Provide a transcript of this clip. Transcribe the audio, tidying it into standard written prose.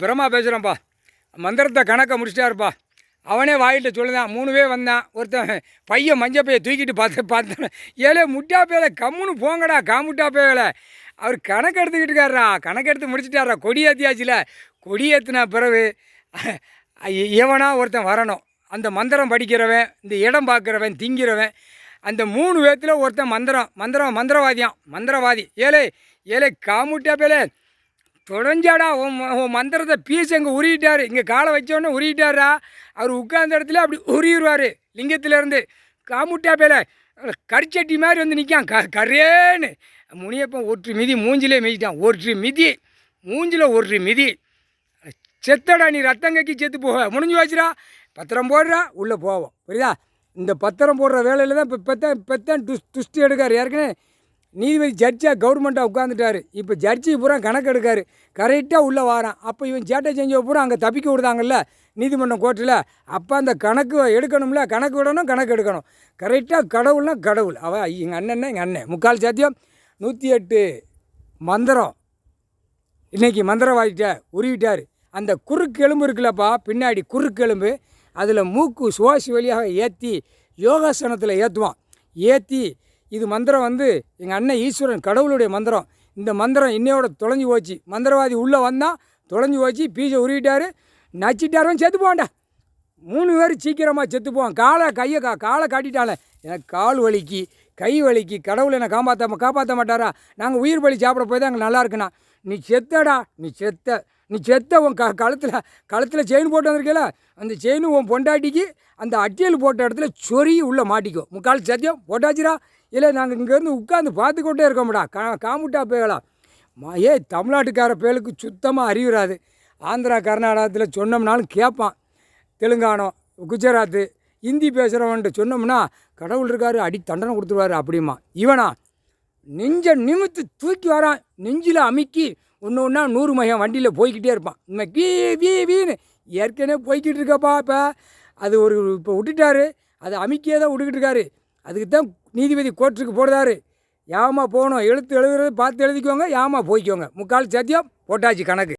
பிரம்மா பேசுகிறேன்ப்பா. மந்திரத்தை கணக்கை முடிச்சிட்டாருப்பா. அவனே வாயிட்ட சொல்லுதான். 3 பேர் வந்தான். ஒருத்தன் பையன் மஞ்சள் பையை தூக்கிட்டு பார்த்தேன். ஏழே முட்டா பேலை கம்முன்னு போங்கடா காமுட்டா பேலை. அவர் கணக்கு எடுத்துக்கிட்டு இருக்காரா. கணக்கு எடுத்து முடிச்சிட்டாரா. கொடி ஏற்றியாச்சுல. கொடி ஏற்றின பிறகு எவனா ஒருத்தன் வரணும். அந்த மந்திரம் படிக்கிறவன், இந்த இடம் பார்க்குறவன், திங்கிறவன், அந்த 3 பேர்த்தில் ஒருத்தன் மந்திரவாதி. ஏழை காமுட்டா பேலை தொடஞ்சாடா. உன் மந்திரத்தை பீஸ் அங்கே உருகிட்டார். இங்கே காலை வச்சோடனே உருகிட்டாரா. அவர் உட்கார்ந்த இடத்துல அப்படி உருகிடுவார் லிங்கத்திலேருந்து. காமுட்டா பேலை கரிச்சட்டி மாதிரி வந்து நிற்கான் கரேன்னு. முனியப்பன் ஒற்று மிதி மூஞ்சிலே மிதிட்டான். மூஞ்சில் மிதி. செத்தடா நீ ரத்தங்கக்கி செத்து போக முடிஞ்சு வச்சுடா. பத்திரம் போடுறா உள்ளே போவோம். புரியுதா? இந்த பத்திரம் போடுற வேலையில் தான் இப்போ துஷ்டி எடுக்கார். ஏற்கனவே நீதிபதி ஜட்ஜாக கவர்மெண்ட்டாக உட்காந்துட்டார். இப்போ ஜட்ஜி பூரா கணக்கு எடுக்கார். கரெக்டாக உள்ளே வாரான். அப்போ இவன் சேட்டை செஞ்ச பூரா அங்கே தப்பிக்க விடுதாங்கல்ல நீதிமன்றம் கோர்ட்டில். அப்போ அந்த கணக்கு எடுக்கணும்ல. கணக்கு விடணும், கணக்கு எடுக்கணும். கரெக்டாக கடவுள்னா கடவுள். எங்கள் அண்ணன் முக்கால் சாத்தியம் 108 மந்திரம் இன்றைக்கி மந்திரவாதிட்ட உருவிட்டார். அந்த குறுக்கு எலும்பு இருக்குல்லப்பா, பின்னாடி குறுக்கு எலும்பு, அதில் மூக்கு சுவாசி வழியாக ஏற்றி யோகாசனத்தில் ஏற்றி இது மந்திரம் வந்து எங்கள் அண்ணன் ஈஸ்வரன் கடவுளுடைய மந்திரம். இந்த மந்திரம் இன்னையோட தொலைஞ்சி போச்சு. மந்திரவாதி உள்ளே வந்தால் தொலைஞ்சி போச்சு. பீஜை உருவிட்டார். நச்சிட்டாரும் செத்து போவான்டா. 3 பேர் சீக்கிரமாக செத்து போவான். காலை காட்டிட்டாலே எனக்கு கால் வலிக்கு கை வலிக்கு கடவுள் என்னை காப்பாற்ற மாட்டாரா. நாங்கள் உயிர் பலி சாப்பிட போய் தான் எங்களுக்கு நல்லா இருக்குண்ணா. நீ செத்தடா. நீ செத்த உன் கழுத்தில் செயின் போட்டு வந்திருக்கல. அந்த செயின் உன் பொண்டாட்டிக்கு அந்த அட்டியல் போட்ட இடத்துல சொறி உள்ளே மாட்டிக்கும். முக்கால் சத்தியம் போட்டாச்சுரா. இல்லை நாங்கள் இங்கேருந்து உட்காந்து பார்த்துக்கிட்டே இருக்கோம்டா. காமுட்டா பேகலாம். தமிழ்நாட்டுக்கார பேலுக்கு சுத்தமாக அறிவுறாது. ஆந்திரா கர்நாடகத்தில் சொன்னோம்னாலும் கேட்பான். தெலுங்கானம், குஜராத்து, ஹிந்தி பேசுகிறவன்ட்டு சொன்னோம்னா கடவுள் இருக்காரு அடி தண்டனை கொடுத்துருவாரு அப்படிமா. இவனா நிமித்து தூக்கி வரான். நெஞ்சில் அமுக்கி ஒன்றா 100 மையம் வண்டியில் போய்கிட்டே இருப்பான். இன்னும் வீன்னு ஏற்கனவே போய்கிட்டு இருக்கப்பா. இப்போ அது இப்போ விட்டுட்டாரு. அதை அமுக்கியே தான் விட்டுக்கிட்டு இருக்காரு. அதுக்கு தான் நீதிபதி கோர்ட்டுக்கு போடுறாரு. யாமா போகணும். எழுதுறது பார்த்து எழுதிக்கோங்க. யாமா போய்க்கோங்க. முக்கால் சத்தியம் போட்டாச்சு கணக்கு.